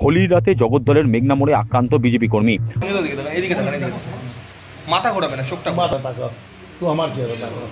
হোলির রাতে জগদ্দলের মেঘনা মোড়ে আক্রান্ত বিজেপি কর্মী। মাথা ঘোরাবে না, চোখটা মাথা তাকাও, তো আমার চেহারা তাকাও।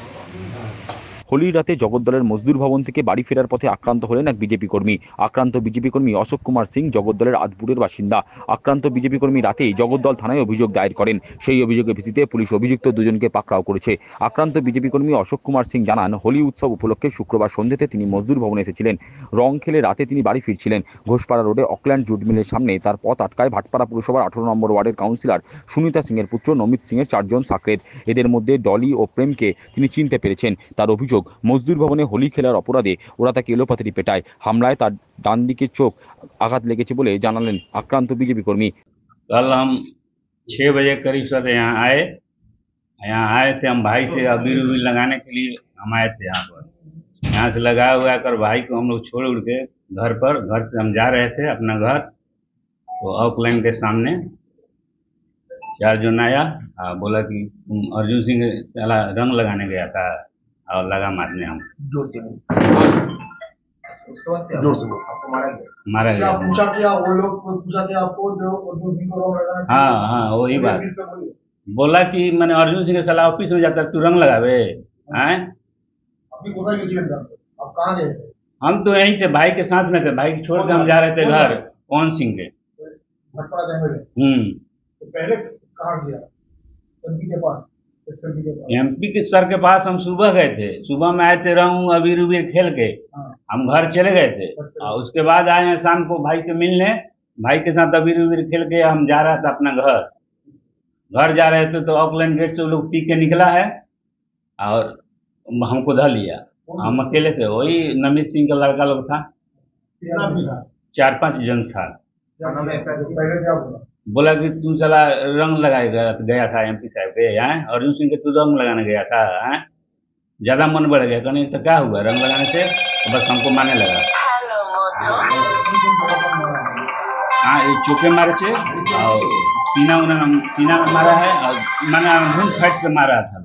হোলির রাতে জগদ্দলের মজদুর ভবন থেকে বাড়ি ফেরার পথে আক্রান্ত হলেন এক বিজেপি কর্মী। আক্রান্ত বিজেপি কর্মী অশোক কুমার সিং জগদ্দলের আদপুরের বাসিন্দা। আক্রান্ত বিজেপি কর্মী রাতেই জগদ্দল থানায় অভিযোগ দায়ের করেন। সেই অভিযোগের ভিত্তিতে পুলিশ অভিযুক্ত দুজনকে পাকড়াও করেছে। আক্রান্ত বিজেপি কর্মী অশোক কুমার সিং জানান, হোলি উৎসব উপলক্ষে শুক্রবার সন্ধ্যেতে তিনি মজদুর ভবনে এসেছিলেন। রং খেলে রাতে তিনি বাড়ি ফিরছিলেন। ঘোষপাড়া রোডে অকল্যান্ড জুট মিলের সামনে তার পথ আটকায় ভাটপাড়া পুরসভার 18 নম্বর ওয়ার্ডের কাউন্সিলর সুনিতা সিংয়ের পুত্র নমিত সিংয়ের 4 জন সাকরেদ। এদের মধ্যে ডলি ও প্রেমকে তিনি চিনতে পেরেছেন। তার অভিযোগ, মজদুর ভবনে হোলি খেলার অপরাধে ওরা তাকে এলোপাথারি পেটায়। হামলায় তার ডান দিকে চোখ আঘাত লেগেছে বলে জানালেন আক্রান্ত বিজেপি কর্মী। कल हम 6 बजे करीब सर यहाँ आए थे। हम भाई से अबीर उबीर लगाने के लिए हम आए थे यहाँ पर। यहाँ से लगा हुआ कर भाई को हम लोग छोड़ उड़ के घर से हम जा रहे थे अपना घर। तो ऑकलैंड के सामने 4 जन आया, बोला कि तुम अर्जुन सिंह चला रंग लगाने गया था और लगा मारने हम। जोर से मारा गया। पूछा क्या वो लोग पूछा क्या आपको जो अर्जुन सिंह को रोक लगाना? हाँ वही बात बोला कि मैंने अर्जुन सिंह के सलाह ऑफिस में जाकर तू रंग लगावे हैं। अपनी कोटा की जेल में आप कहाँ गए थे? हम तो यहीं थे, भाई के साथ में थे। भाई को छोड़ के हम जा रहे थे घर पवन सिंह के। भटपाड़ा जंगल में। तो पहले कहाँ गया? एमपी के पास। एमपी के सर के पास हम सुबह गए थे। सुबह में आए थे रंग अबीर उबीर खेल के हम घर चले गए थे। और उसके बाद आए हैं शाम को भाई से मिलने। भाई के साथ अबीर उबीर खेल के हम जा रहा था अपना घर जा रहे थे। तो ऑकलैंड गेट से लोग पी के निकला है और हमको धर लिया। हम अकेले थे, वही नमित सिंह का लड़का लोग था। 4-5 जन था। बोला कि तू चला रंग लगाए गया था एमपी साहब के यहाँ, अर्जुन सिंह के तू रंग लगाने गया था। ज्यादा मन बढ़ गया, कहने तो क्या हुआ रंग लगाने से? तो बस हमको मारने लगा। हाँ, ये चौके मारे थे और सीना में मारा है और मैंने घूम फाइट से मारा था।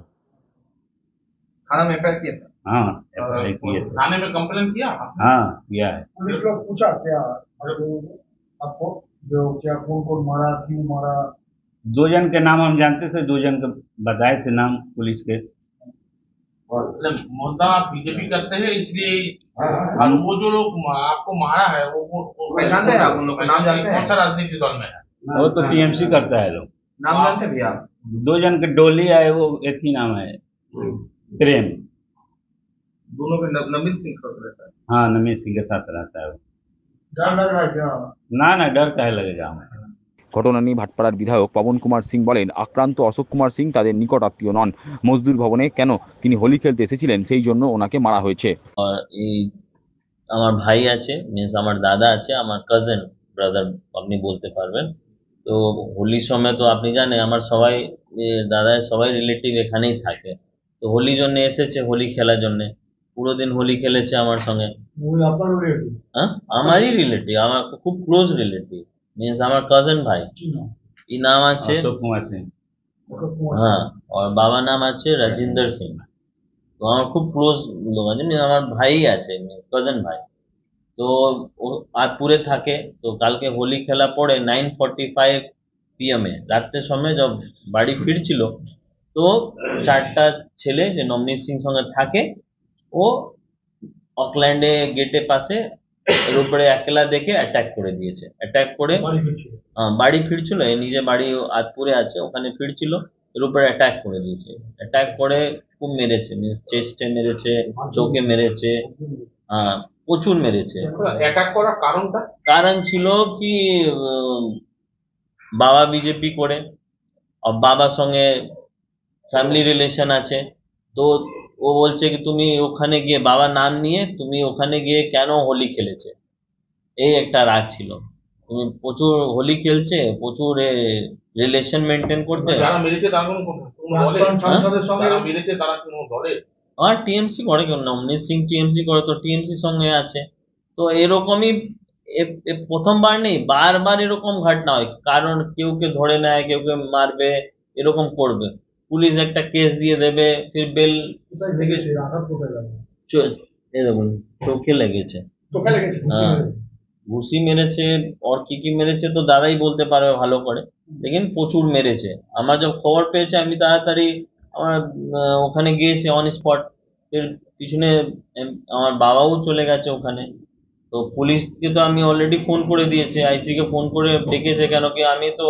थाना में एफआईआर किया था। हाँ एफआईआर किया था। थाने में कंप्लेन किया। हाँ किया है। पुलिस लोग पूछा क्या आपको जो क्या कौन मारा, क्यों मारा? 2 जन के नाम हम जानते थे, 2 जन के बताए थे नाम पुलिस के। मुद्दा आप बीजेपी करते हैं इसलिए और वो जो लोग आपको मारा है वो पहचानते हैं आप? उन लोग का नाम जानते हैं? कौन सा राजनीतिक दल में है? वो तो टीएमसी करता है लोग। नाम जानते हैं भैया आप? 2 जन के डोली आए, वो एक ही नाम है प्रेम। दोनों के नमित सिंह का रहता है। हाँ नमित सिंह के साथ रहता है वो। डर लग रहा है क्या? ना डर काहे लगेगा हमें। ঘটনা নিয়ে ভাটপাড়ার বিধায়ক পবন কুমার সিং বলেন, আক্রান্ত অশোক কুমার সিং তাদের নিকট আত্মীয় নন। মজদুর ভবনে কেন তিনি হোলি খেলতে এসেছিলেন সেই জন্য ওনাকে মারা হয়েছে। আর এই আমার ভাই আছে, মিন্স আমার দাদা আছে, আমার কাজিন ব্রাদার আপনি বলতে পারবেন। তো হোলির সময় তো আপনি জানেন আমার সবাই দাদার সবাই রিলেটিভ এখানেই থাকে। তো হোলির জন্য এসেছে, হোলি খেলার জন্য পুরো দিন হোলি খেলেছে আমার সঙ্গে। হ্যাঁ আমারই রিলেটিভ, আমার খুব ক্লোজ রিলেটিভ, मीन्स আমার কাজিন ভাই। এই নাম আছে अशोक कुमार सिंह। হ্যাঁ, আর বাবা নাম আছে রাজিন্দর সিং। তো আমার খুব ক্লোজ লোক আছে, আমার ভাই আছে, मीन्स কাজিন ভাই। তো ও আদপুরে থাকে। তো কালকে হোলি খেলা পড়ে 9:45 PM এ রাতের সময় যখন বাড়ি ফিরছিল তো 4টা ছেলে যে নমিত সিং সঙ্গে থাকে ও অকল্যান্ডে গেটে পাশে এর উপরে একলা দেখে অ্যাটাক করে দিয়েছে। অ্যাটাক করে বাড়ি ফিরছিল, নিজে বাড়ি আদপুরে আছে, ওখানে ফিরছিল, এর উপরে অ্যাটাক করে দিয়েছে। অ্যাটাক করে খুব মেরেছে, মিন্স চেস্টে মেরেছে, চোখে মেরেছে, প্রচুর মেরেছে। অ্যাটাক করার কারণটা কারণ ছিল কি বাবা বিজেপি করে, আর বাবার সঙ্গে ফ্যামিলি রিলেশন আছে। তো ও বলছে কি তুমি ওখানে গিয়ে বাবার নাম নিয়ে তুমি ওখানে গিয়ে কেন হোলি খেলেছে, এই একটা রাগ ছিল। তুমি প্রচুর হোলি খেলছে, প্রচুর রিলেশন মেনটেন করতে। যারা মেরেছে তারা কোনো মেরেছে তারা কোনো দলে? আর টিএমসি করে, কেউ নমিত সিং টিএমসি করে, তো টিএমসির সঙ্গে আছে। তো এরকমই প্রথমবার নেই, বারবার এরকম ঘটনা হয়। কারণ কেউকে ধরে নেয়, কেউকে মারবে, এরকম করবে, পুলিশ একটা কেস দিয়ে দেবে, ফির বেল দেখুন চোখে লেগেছে। হ্যাঁ ঘুষি মেরেছে আর কি মেরেছে তো দাদাই বলতে পারবে ভালো করে, লেকিন প্রচুর মেরেছে। আমার যখন খবর পেয়েছে আমি তাড়াতাড়ি আমার ওখানে গিয়েছে অন স্পট। এর পিছনে আমার বাবাও চলে গেছে ওখানে। তো পুলিশকে তো আমি অলরেডি ফোন করে দিয়েছি, আইসি কে ফোন করে ডেকেছে, কেন কি আমি তো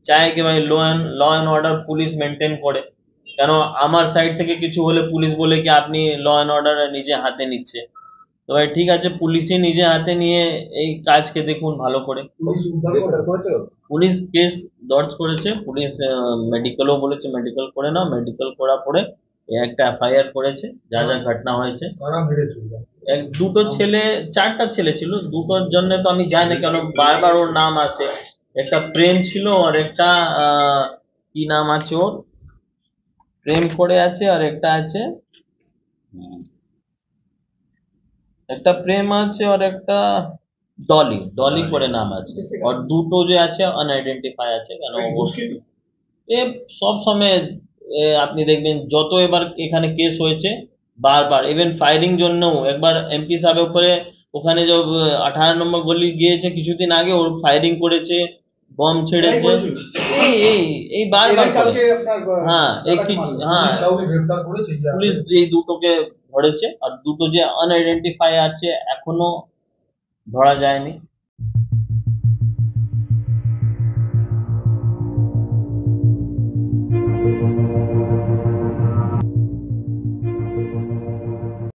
চাই কি ভাই law and order police maintain করে। কেন আমার সাইড থেকে কিছু হলে পুলিশ বলে কি আপনি ল অ্যান্ড অর্ডার নিজে হাতে নিচ্ছে। তো ভাই ঠিক আছে, পুলিশই নিজে হাতে নিয়ে এই কাজকে দেখুন ভালো করে। পুলিশ উদ্ধার করেছে। পুলিশ কেস দর্জ করেছে, পুলিশ মেডিকেলও বলেছে মেডিকেল করে নাও, মেডিকেল করার পরে একটা এফআইআর করেছে যা যা ঘটনা হয়েছে। কারা মেরেছে? দুটো ছেলে, চারটা ছেলে ছিল, দুটোর জন্য তো আমি জানি কেন বারবার ওর নাম আছে। একটা প্রেম ছিল আর একটা কি নাম আছে ওর, প্রেম করে আছে আর একটা আছে, একটা প্রেম আছে আর একটা ডলি, ডলি করে নাম আছে। আর দুটো যে আছে আনআইডেন্টিফাই আছে। কেন এ সব সময় আপনি দেখবেন যত এবার এখানে কেস হয়েছে বারবার, ইভেন ফায়ারিং জন্যও একবার এমপি সাহেবের উপরে ওখানে যে 18 নম্বর গলি গিয়েছে কিছুদিন আগে, ওর ফায়ারিং করেছে, বম ছেড়েছে, এই এই এই বারবার করে। হ্যাঁ হ্যাঁ পুলিশ এই দুটোকে ধরেছে, আর দুটো যে আনআইডেন্টিফাই আছে এখনো ধরা যায়নি।